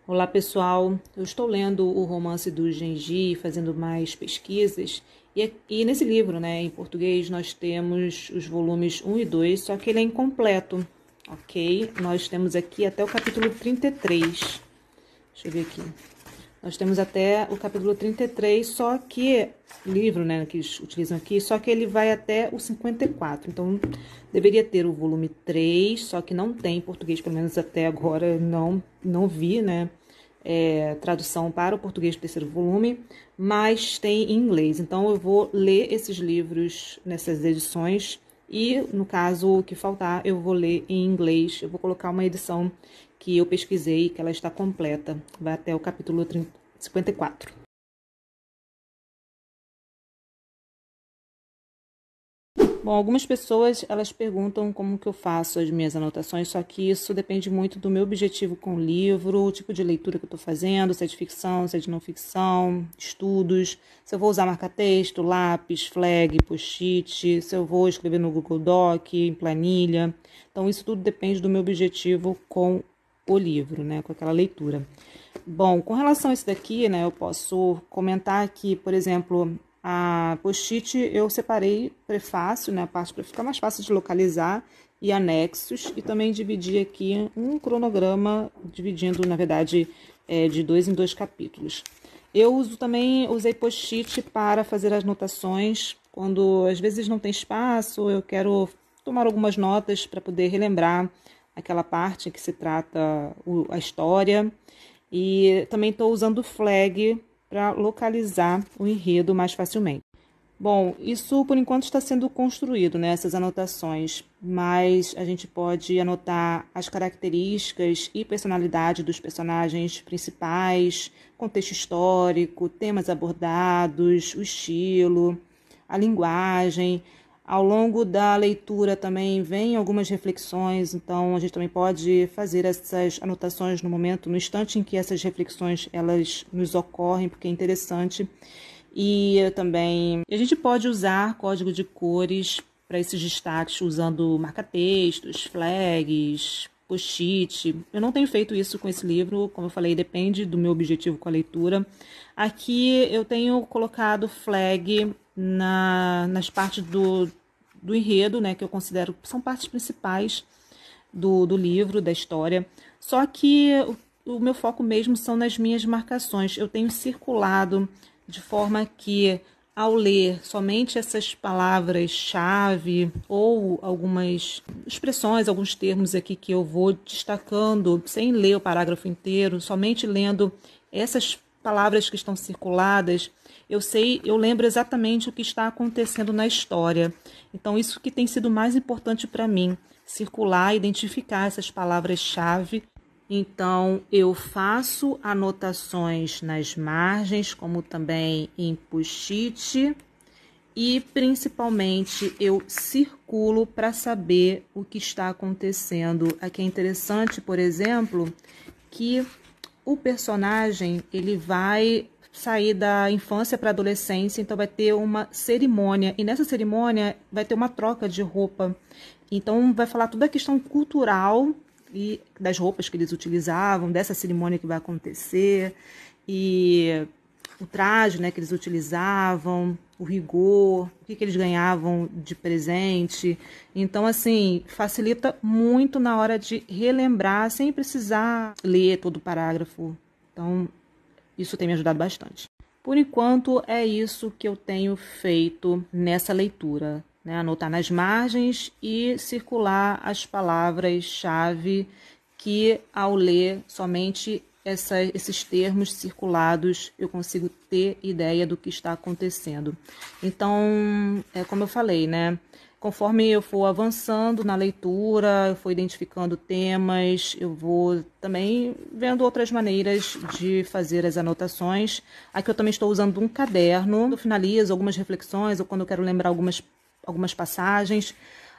Olá pessoal, eu estou lendo o romance do Genji, fazendo mais pesquisas, e nesse livro, em português, nós temos os volumes 1 e 2, só que ele é incompleto, ok? Nós temos aqui até o capítulo 33, deixa eu ver aqui, nós temos até o capítulo 33, só que, livro, que eles utilizam aqui, só que ele vai até o 54, então deveria ter o volume 3, só que não tem em português, pelo menos até agora não vi, tradução para o português do terceiro volume, mas tem em inglês. Então eu vou ler esses livros nessas edições e, no caso, o que faltar, eu vou ler em inglês. Eu vou colocar uma edição que eu pesquisei, que ela está completa. Vai até o capítulo 54. Bom, algumas pessoas, elas perguntam como que eu faço as minhas anotações, só que isso depende muito do meu objetivo com o livro, o tipo de leitura que eu estou fazendo, se é de ficção, se é de não ficção, estudos, se eu vou usar marca-texto, lápis, flag, post-it, se eu vou escrever no Google Doc, em planilha. Então, isso tudo depende do meu objetivo com o livro, com aquela leitura. Bom, com relação a isso daqui, eu posso comentar que, por exemplo, a post-it eu separei prefácio, a parte para ficar mais fácil de localizar, e anexos, e também dividi aqui um cronograma, dividindo, na verdade, de 2 em 2 capítulos. Eu usei post-it para fazer as anotações, quando às vezes não tem espaço, eu quero tomar algumas notas para poder relembrar aquela parte que se trata a história, e também estou usando flag para localizar o enredo mais facilmente. Bom, isso por enquanto está sendo construído, essas anotações, mas a gente pode anotar as características e personalidade dos personagens principais, contexto histórico, temas abordados, o estilo, a linguagem. Ao longo da leitura também vem algumas reflexões, então a gente também pode fazer essas anotações no momento, no instante em que essas reflexões elas nos ocorrem, porque é interessante. E também a gente pode usar código de cores para esses destaques usando marca-textos, flags, post-it. Eu não tenho feito isso com esse livro, como eu falei, depende do meu objetivo com a leitura. Aqui eu tenho colocado flag nas partes do enredo, que eu considero que são partes principais do livro, da história. Só que o meu foco mesmo são nas minhas marcações. Eu tenho circulado de forma que, ao ler somente essas palavras-chave ou algumas expressões, alguns termos aqui que eu vou destacando, sem ler o parágrafo inteiro, somente lendo essas palavras que estão circuladas, eu lembro exatamente o que está acontecendo na história. Então, isso que tem sido mais importante para mim, circular, identificar essas palavras-chave. Então, eu faço anotações nas margens, como também em post-it, e principalmente eu circulo para saber o que está acontecendo. Aqui é interessante, por exemplo, que o personagem ele vai sair da infância para a adolescência, então vai ter uma cerimônia, e nessa cerimônia vai ter uma troca de roupa. Então, vai falar toda a questão cultural e das roupas que eles utilizavam, dessa cerimônia que vai acontecer, e o traje que eles utilizavam, o rigor, o que eles ganhavam de presente. Então, assim, facilita muito na hora de relembrar, sem precisar ler todo o parágrafo. Então, isso tem me ajudado bastante. Por enquanto, é isso que eu tenho feito nessa leitura. Anotar nas margens e circular as palavras-chave que, ao ler somente esses termos circulados, eu consigo ter ideia do que está acontecendo. Então, como eu falei, conforme eu for avançando na leitura, eu for identificando temas, eu vou também vendo outras maneiras de fazer as anotações. Aqui eu também estou usando um caderno, eu finalizo algumas reflexões, ou quando eu quero lembrar algumas passagens,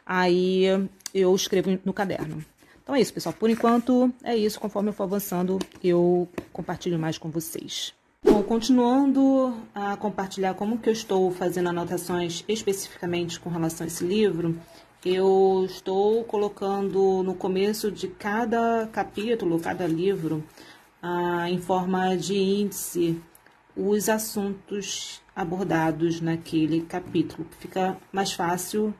aí eu escrevo no caderno. Então é isso, pessoal. Por enquanto é isso. Conforme eu for avançando, eu compartilho mais com vocês. Bom, continuando a compartilhar como que eu estou fazendo anotações especificamente com relação a esse livro, eu estou colocando no começo de cada capítulo, cada livro, em forma de índice os assuntos abordados naquele capítulo. Fica mais fácil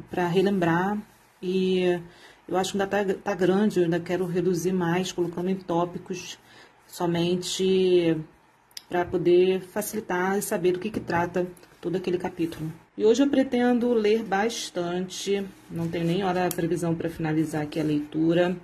para relembrar e eu acho que ainda tá grande, eu ainda quero reduzir mais, colocando em tópicos somente para poder facilitar e saber do que trata todo aquele capítulo. E hoje eu pretendo ler bastante, não tenho nem hora de previsão para finalizar aqui a leitura,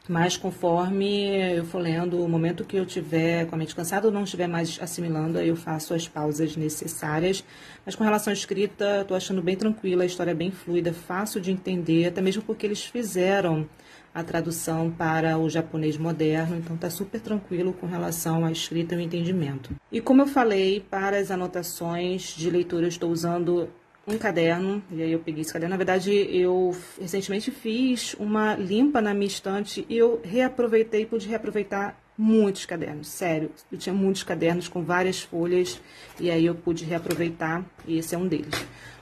mas conforme eu for lendo, o momento que eu tiver com a mente cansada ou não estiver mais assimilando, aí eu faço as pausas necessárias. Mas com relação à escrita, estou achando bem tranquila, a história é bem fluida, fácil de entender, até mesmo porque eles fizeram a tradução para o japonês moderno, então está super tranquilo com relação à escrita e o entendimento. E como eu falei, para as anotações de leitura eu estou usando um caderno, e aí eu peguei esse caderno. Na verdade, eu recentemente fiz uma limpa na minha estante e eu reaproveitei, pude reaproveitar muitos cadernos, sério. Eu tinha muitos cadernos com várias folhas e aí eu pude reaproveitar e esse é um deles.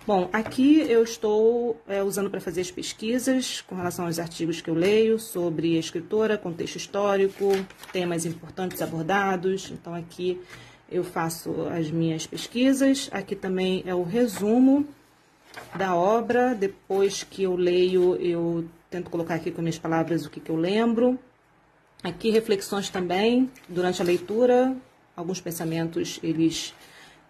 Bom, aqui eu estou usando para fazer as pesquisas com relação aos artigos que eu leio sobre a escritora, contexto histórico, temas importantes abordados. Então aqui eu faço as minhas pesquisas. Aqui também é o resumo da obra. Depois que eu leio, eu tento colocar aqui com minhas palavras o que eu lembro. Aqui reflexões também durante a leitura. Alguns pensamentos, eles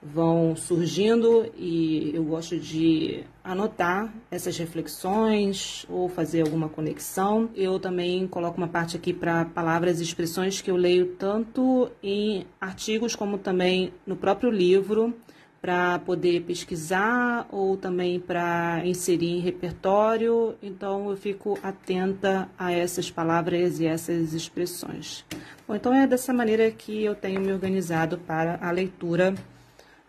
vão surgindo e eu gosto de anotar essas reflexões ou fazer alguma conexão. Eu também coloco uma parte aqui para palavras e expressões que eu leio tanto em artigos como também no próprio livro, para poder pesquisar ou também para inserir em repertório. Então eu fico atenta a essas palavras e essas expressões. Bom, então é dessa maneira que eu tenho me organizado para a leitura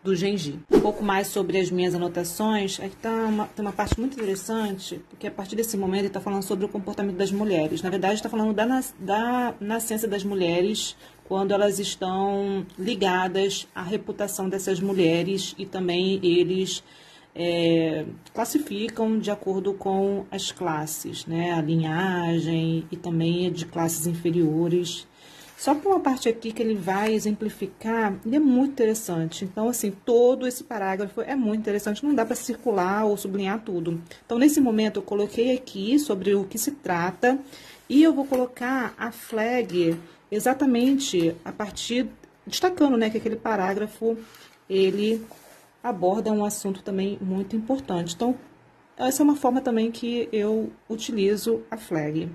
do Genji. Um pouco mais sobre as minhas anotações. Aqui tem uma parte muito interessante, porque a partir desse momento ele está falando sobre o comportamento das mulheres. Na verdade, está falando da nascença das mulheres, quando elas estão ligadas à reputação dessas mulheres e também eles classificam de acordo com as classes, né? A linhagem e também de classes inferiores. Só que uma parte aqui que ele vai exemplificar, ele é muito interessante. Então, assim, todo esse parágrafo é muito interessante, não dá para circular ou sublinhar tudo. Então, nesse momento, eu coloquei aqui sobre o que se trata e eu vou colocar a flag exatamente a partir, destacando, né, que aquele parágrafo, ele aborda um assunto também muito importante. Então, essa é uma forma também que eu utilizo a flag.